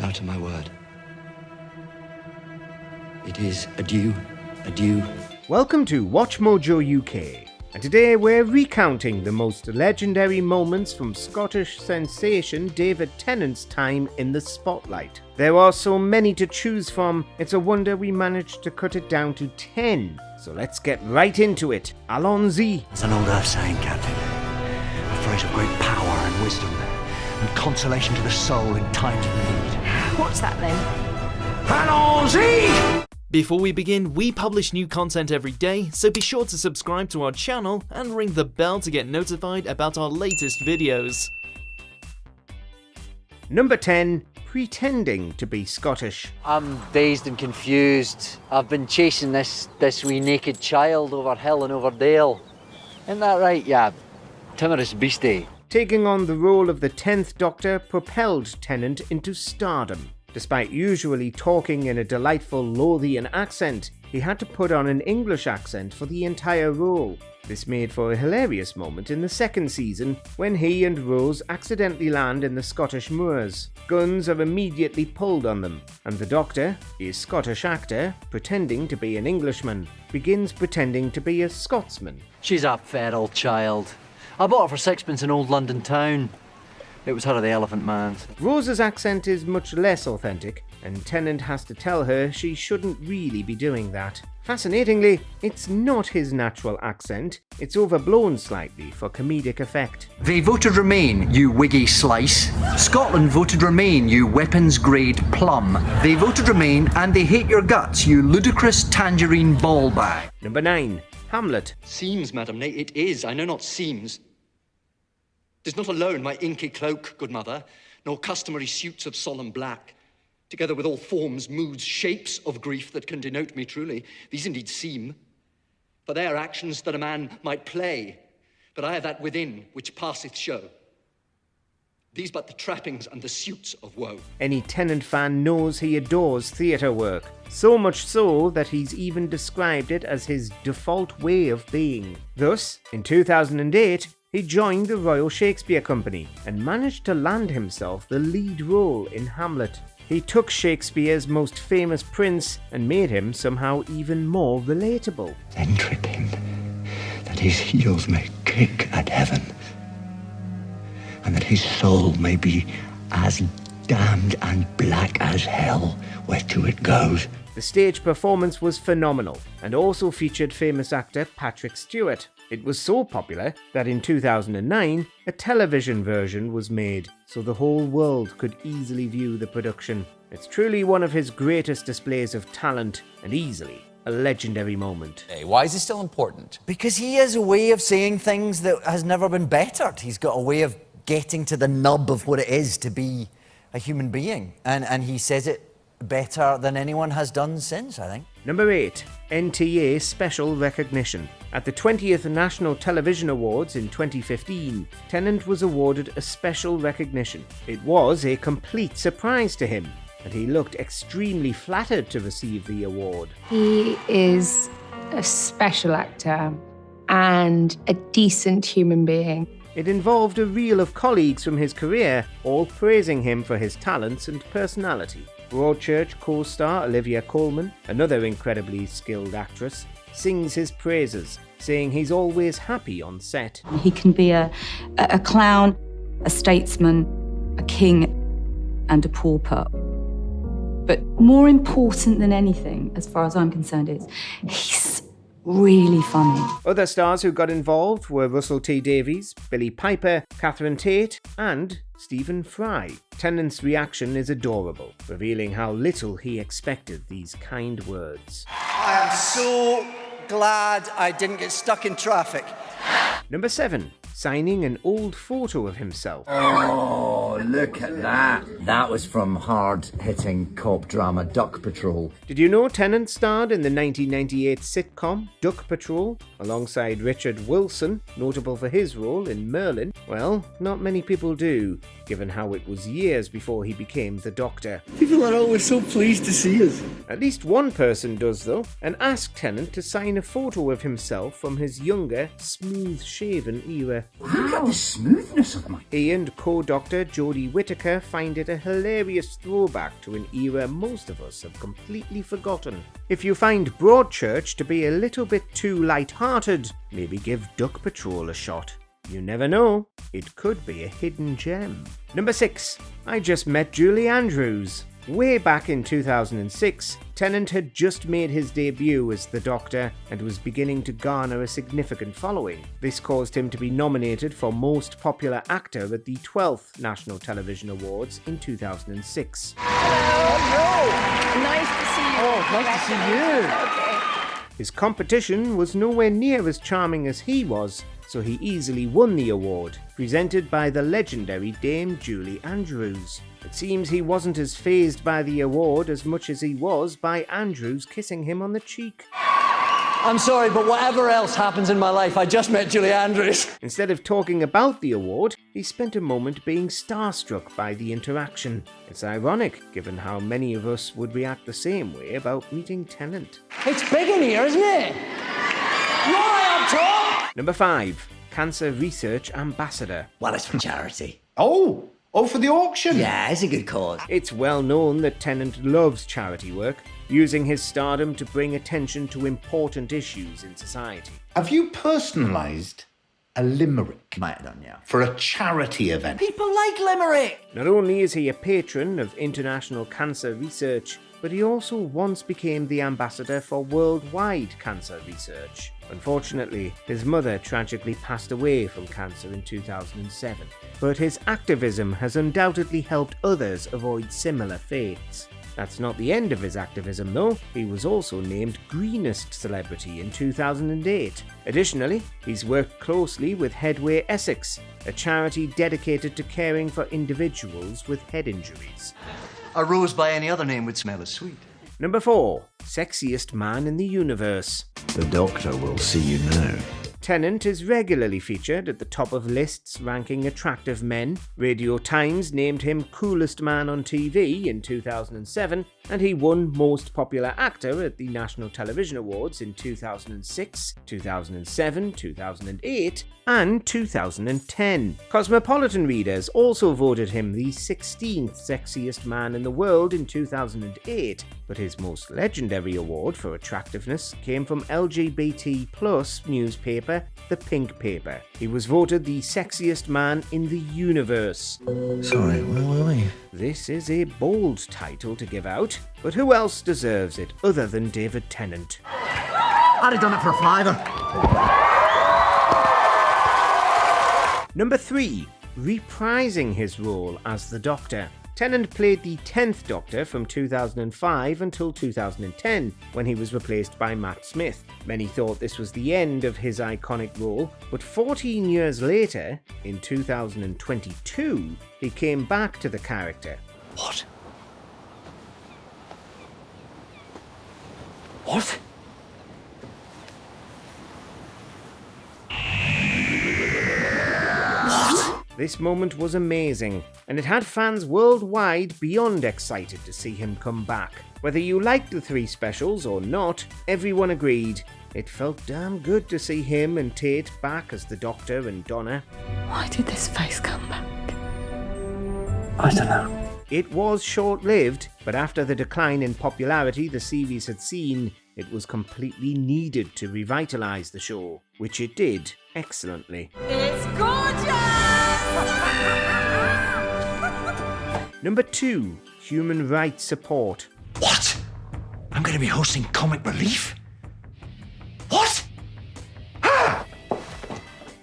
Now to my word. It is adieu, adieu. Welcome to WatchMojoUK, and today we're recounting the most legendary moments from Scottish sensation David Tennant's time in the spotlight. There are so many to choose from, it's a wonder we managed to cut it down to 10. So let's get right into it. Allons-y. There's an old earth saying, Captain, a phrase of great power and wisdom, and consolation to the soul in times of need. What's that then? Allons-y! Before we begin, we publish new content every day, so be sure to subscribe to our channel and ring the bell to get notified about our latest videos. Number 10. Pretending to be Scottish. I'm dazed and confused. I've been chasing this wee naked child over hill and over dale. Isn't that right, yeah? Timorous beastie. Taking on the role of the 10th Doctor propelled Tennant into stardom. Despite usually talking in a delightful Lothian accent, he had to put on an English accent for the entire role. This made for a hilarious moment in the second season when he and Rose accidentally land in the Scottish moors. Guns are immediately pulled on them, and the Doctor, a Scottish actor pretending to be an Englishman, begins pretending to be a Scotsman. She's a feral child. I bought her for sixpence in old London town. It was her or the Elephant Man's. Rose's accent is much less authentic, and Tennant has to tell her she shouldn't really be doing that. Fascinatingly, it's not his natural accent, it's overblown slightly for comedic effect. They voted Remain, you wiggy slice. Scotland voted Remain, you weapons-grade plum. They voted Remain and they hate your guts, you ludicrous tangerine ball bag. Number 9. Hamlet. Seems, madam, nay, it is, I know not seems. 'Tis not alone my inky cloak, good mother, nor customary suits of solemn black, together with all forms, moods, shapes of grief that can denote me truly, these indeed seem. For they are actions that a man might play, but I have that within which passeth show. These but the trappings and the suits of woe. Any Tennant fan knows he adores theatre work, so much so that he's even described it as his default way of being. Thus, in 2008, he joined the Royal Shakespeare Company and managed to land himself the lead role in Hamlet. He took Shakespeare's most famous prince and made him somehow even more relatable. Then trip him, that his heels may kick at heaven, and that his soul may be as damned and black as hell whereto it goes. The stage performance was phenomenal and also featured famous actor Patrick Stewart. It was so popular that in 2009, a television version was made so the whole world could easily view the production. It's truly one of his greatest displays of talent and easily a legendary moment. Hey, why is this still important? Because he has a way of saying things that has never been bettered. He's got a way of getting to the nub of what it is to be a human being. And he says it better than anyone has done since, I think. Number 8. NTA Special Recognition. At the 20th National Television Awards in 2015, Tennant was awarded a special recognition. It was a complete surprise to him, and he looked extremely flattered to receive the award. He is a special actor and a decent human being. It involved a reel of colleagues from his career, all praising him for his talents and personality. Broadchurch co-star Olivia Colman, another incredibly skilled actress, sings his praises, saying he's always happy on set. He can be a clown, a statesman, a king, and a pauper. But more important than anything, as far as I'm concerned, is he's really funny. Other stars who got involved were Russell T Davies, Billy Piper, Catherine Tate, and Stephen Fry. Tennant's reaction is adorable, revealing how little he expected these kind words. I am so glad I didn't get stuck in traffic. Number 7. Signing an old photo of himself. Oh, look at that. That was from hard-hitting cop drama Duck Patrol. Did you know Tennant starred in the 1998 sitcom Duck Patrol alongside Richard Wilson, notable for his role in Merlin? Well, not many people do, given how it was years before he became the Doctor. People are always so pleased to see us. At least one person does though, and asked Tennant to sign a photo of himself from his younger, smooth shaven era. Look at the smoothness of my... He and co-doctor Jodie Whittaker find it a hilarious throwback to an era most of us have completely forgotten. If you find Broadchurch to be a little bit too light-hearted, maybe give Duck Patrol a shot. You never know, it could be a hidden gem. Number 6. I Just Met Julie Andrews. Way back in 2006, Tennant had just made his debut as the Doctor and was beginning to garner a significant following. This caused him to be nominated for Most Popular Actor at the 12th National Television Awards in 2006. Hello! Nice to see you. Oh, nice to see you. Okay. His competition was nowhere near as charming as he was, so he easily won the award, presented by the legendary Dame Julie Andrews. It seems he wasn't as fazed by the award as much as he was by Andrews kissing him on the cheek. I'm sorry, but whatever else happens in my life, I just met Julie Andrews. Instead of talking about the award, he spent a moment being starstruck by the interaction. It's ironic, given how many of us would react the same way about meeting Tennant. It's big in here, isn't it? You all right up top? Number 5. Cancer Research Ambassador. Well, it's for charity. Oh, for the auction? Yeah, it's a good cause. It's well known that Tennant loves charity work, using his stardom to bring attention to important issues in society. Have you personalised a limerick? Might have done, yeah. For a charity event? People like limerick! Not only is he a patron of international cancer research, but he also once became the ambassador for worldwide cancer research. Unfortunately, his mother tragically passed away from cancer in 2007, but his activism has undoubtedly helped others avoid similar fates. That's not the end of his activism though, he was also named Greenest Celebrity in 2008. Additionally, he's worked closely with Headway Essex, a charity dedicated to caring for individuals with head injuries. A rose by any other name would smell as sweet. Number 4. Sexiest Man in the Universe. The Doctor will see you now. Tennant is regularly featured at the top of lists ranking attractive men. Radio Times named him Coolest Man on TV in 2007, and he won Most Popular Actor at the National Television Awards in 2006, 2007, 2008, and 2010. Cosmopolitan readers also voted him the 16th sexiest man in the world in 2008, but his most legendary award for attractiveness came from LGBT plus newspaper The Pink Paper. He was voted the sexiest man in the universe. Sorry, where were we? This is a bold title to give out, but who else deserves it other than David Tennant? I'd have done it for a fiver. Number 3. Reprising his role as the Doctor. Tennant played the 10th Doctor from 2005 until 2010, when he was replaced by Matt Smith. Many thought this was the end of his iconic role, but 14 years later, in 2022, he came back to the character. What? What? This moment was amazing, and it had fans worldwide beyond excited to see him come back. Whether you liked the 3 specials or not, everyone agreed. It felt damn good to see him and Tate back as the Doctor and Donna. Why did this face come back? I don't know. It was short-lived, but after the decline in popularity the series had seen, it was completely needed to revitalise the show, which it did excellently. It's gorgeous! Number 2. Human rights support. What? I'm going to be hosting Comic Relief? What?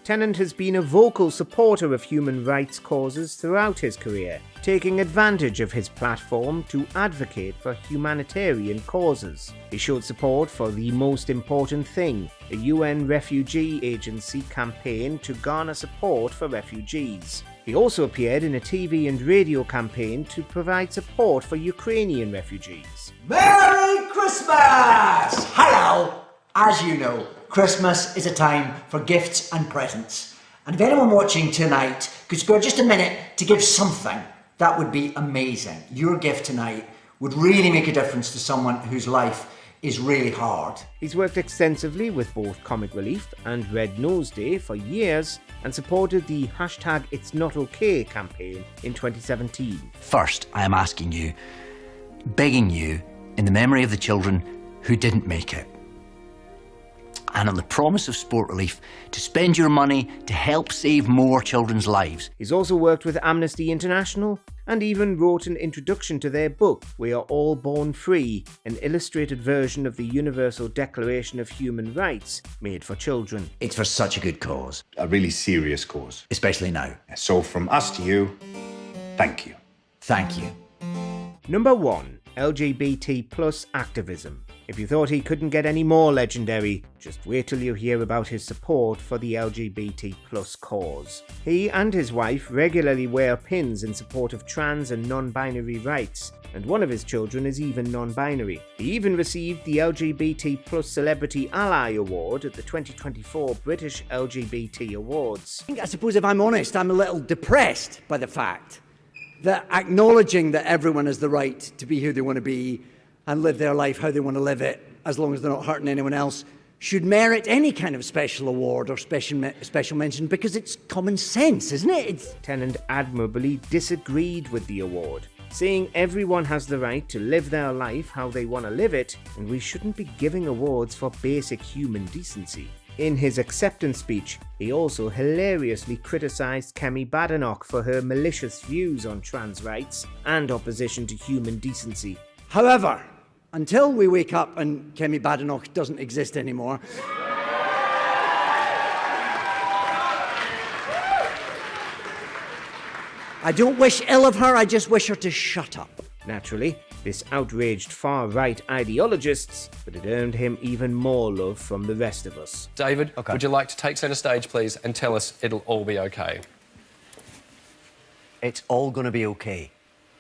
Tennant has been a vocal supporter of human rights causes throughout his career, taking advantage of his platform to advocate for humanitarian causes. He showed support for The Most Important Thing, a UN refugee agency campaign to garner support for refugees. He also appeared in a TV and radio campaign to provide support for Ukrainian refugees. Merry Christmas! Hello! As you know, Christmas is a time for gifts and presents. And if anyone watching tonight could spare just a minute to give something, that would be amazing. Your gift tonight would really make a difference to someone whose life is really hard. He's worked extensively with both Comic Relief and Red Nose Day for years and supported the #It'sNotOK campaign in 2017. First, I am asking you, begging you, in the memory of the children who didn't make it, and on the promise of Sport Relief, to spend your money to help save more children's lives. He's also worked with Amnesty International and even wrote an introduction to their book, We Are All Born Free, an illustrated version of the Universal Declaration of Human Rights made for children. It's for such a good cause. A really serious cause. Especially now. So from us to you, thank you. Thank you. Number 1. LGBT plus activism. If you thought he couldn't get any more legendary, just wait till you hear about his support for the LGBT plus cause. He and his wife regularly wear pins in support of trans and non-binary rights, and one of his children is even non-binary. He even received the LGBT plus Celebrity Ally Award at the 2024 British LGBT Awards. I suppose if I'm honest, I'm a little depressed by the fact that acknowledging that everyone has the right to be who they want to be and live their life how they want to live it, as long as they're not hurting anyone else, should merit any kind of special award or special mention, because it's common sense, isn't it? Tennant admirably disagreed with the award, saying everyone has the right to live their life how they want to live it, and we shouldn't be giving awards for basic human decency. In his acceptance speech, he also hilariously criticised Kemi Badenoch for her malicious views on trans rights and opposition to human decency. However, until we wake up and Kemi Badenoch doesn't exist anymore, I don't wish ill of her, I just wish her to shut up. Naturally, this outraged far-right ideologists, but it earned him even more love from the rest of us. David, would you like to take centre stage, please, and tell us it'll all be okay? It's all going to be okay.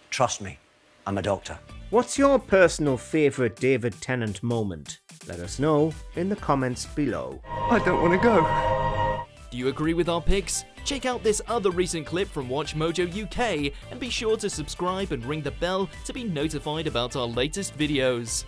Trust me, I'm a doctor. What's your personal favourite David Tennant moment? Let us know in the comments below. I don't want to go. Do you agree with our picks? Check out this other recent clip from WatchMojoUK and be sure to subscribe and ring the bell to be notified about our latest videos.